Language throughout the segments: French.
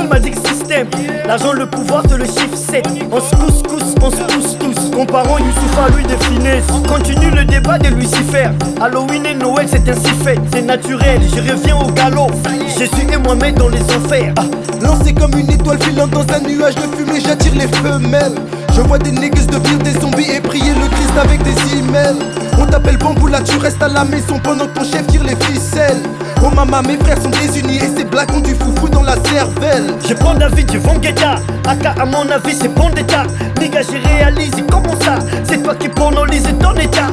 le magic system. L'argent, le pouvoir, c'est le chiffre 7. On se couscous, on se pousse tous. Comparons Youssouf à lui de finesse. On continue le débat de Lucifer. Halloween et Noël, c'est ainsi fait. C'est naturel, je reviens au galop. Je suis et moi-même dans les enfers. Lancé comme une étoile filante dans un nuage de fumée, j'attire les femelles. Je vois des niggas devenir des zombies et prier le Christ avec des emails. On t'appelle bambou là, tu restes à la maison pendant que ton chef tire les ficelles. Oh maman, mes frères sont désunis et ces blacks ont du foufou dans la cervelle. Je prends David, je vends Guetta. Aka à mon avis c'est bon d'état. Nigga j'ai réalisé comment ça. C'est toi qui pornolise ton état.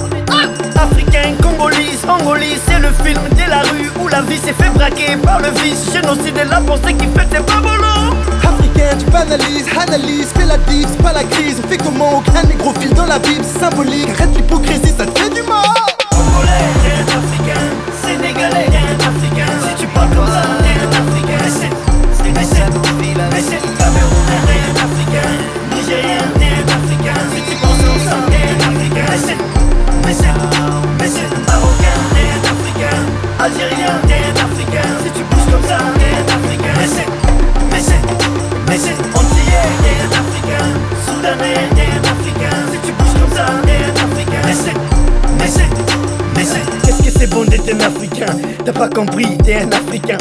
Africain, congolise, angolise, c'est le film de la rue où la vie s'est fait braquer par le vice. Génocide et la pensée qui fait tes babolos. Africain, tu banalises, analyse, fais la div, c'est pas la crise. On fait comment aucun négrophile dans la Bible, c'est symbolique. Arrête l'hypocrisie, ça te fait du mal. Congolais, t'es un Africain. Sénégalais, t'es un Africain. Si tu parles comme ça, t'es un Africain. C'est Camerounais, t'es un Africain. Nigérien, t'es un Africain. Si tu penses comme ça, t'es un Africain. Marocain, t'es un Africain. Algérien, t'es un Africain. Si tu bouges comme ça, t'es un Africain. Antillais, t'es un Africain. Soudanais, t'es un Africain. Si tu bouges comme ça, t'es un Africain. Qu'est-ce que c'est bon d'être un Africain? T'as pas compris, t'es un Africain.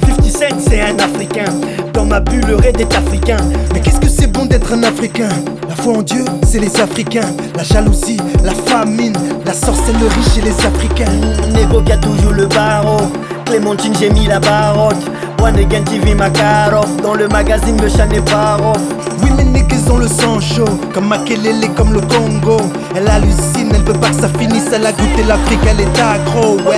50 Cent c'est un Africain. Dans ma bulle le raid est africain. Mais qu'est-ce que c'est bon d'être un Africain? La foi en Dieu, c'est les Africains. La jalousie, la famine, la sorcellerie chez les Africains. Négo qui a toujours le barreau. Clémentine j'ai mis la barotte. One again TV Makarov. Dans le magazine le chat n'est pas off. Oui mes niggas ont le sang chaud, comme Makelele, comme le Congo. Elle hallucine, elle veut pas que ça finisse. Elle a goûté l'Afrique, elle est accro, ouais.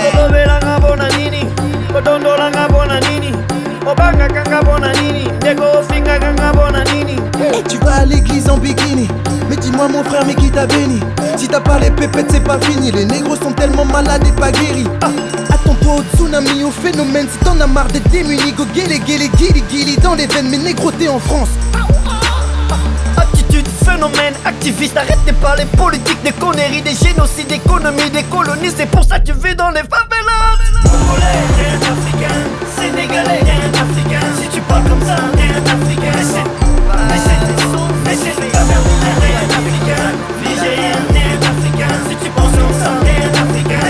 Et tu vas à l'église en bikini. Mais dis-moi mon frère, mais qui t'a béni? Si t'as pas les pépettes c'est pas fini. Les négros sont tellement malades et pas guéris. Attends-toi au tsunami, au phénomène. Si t'en as marre d'être démuni, go guéli guili dans les veines. Mais négro t'es en France. Attitude, phénomène, activiste. Arrête de parler politique, des conneries, des génocides, d'économie, des colonies. C'est pour ça que tu vis dans les favelas. Congolais, t'es un Africain. Sénégalais, t'es un Africain. Si tu parles comme ça, t'es un Africain. Camerounais, t'es un Africain. Nigérien, t'es un Africain. Si tu penses comme ça, t'es un Africain.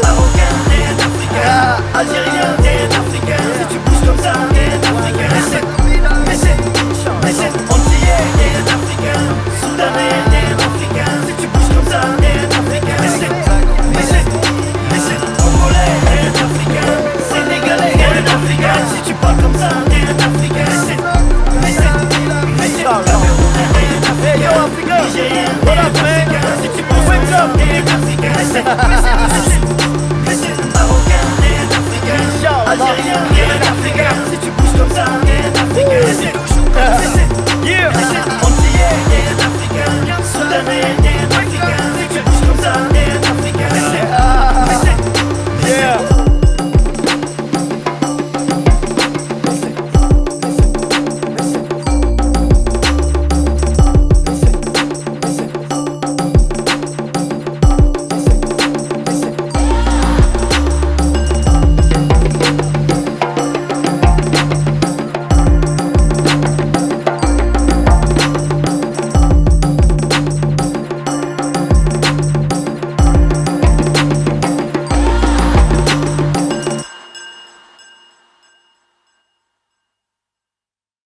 Marocain, t'es un Africain. Algérien, t'es un Africain. Si tu bouges comme ça, t'es un Africain. Antillais, t'es un Africain. Soudanais, t'es un Africain. Si tu bouges comme ça, t'es un Africain. Congolais, t'es un Africain. Sénégalais, t'es un Africain. Si tu parles comme ça, t'es un Africain. Camerounais, t'es un Africain. Nigérien, t'es un Africain. Si tu penses comme ça, t'es un Africain. Marocain, t'es un Africain. Algérien, t'es un Africain. Si tu bouges comme ça, t'es un Africain. Yeah.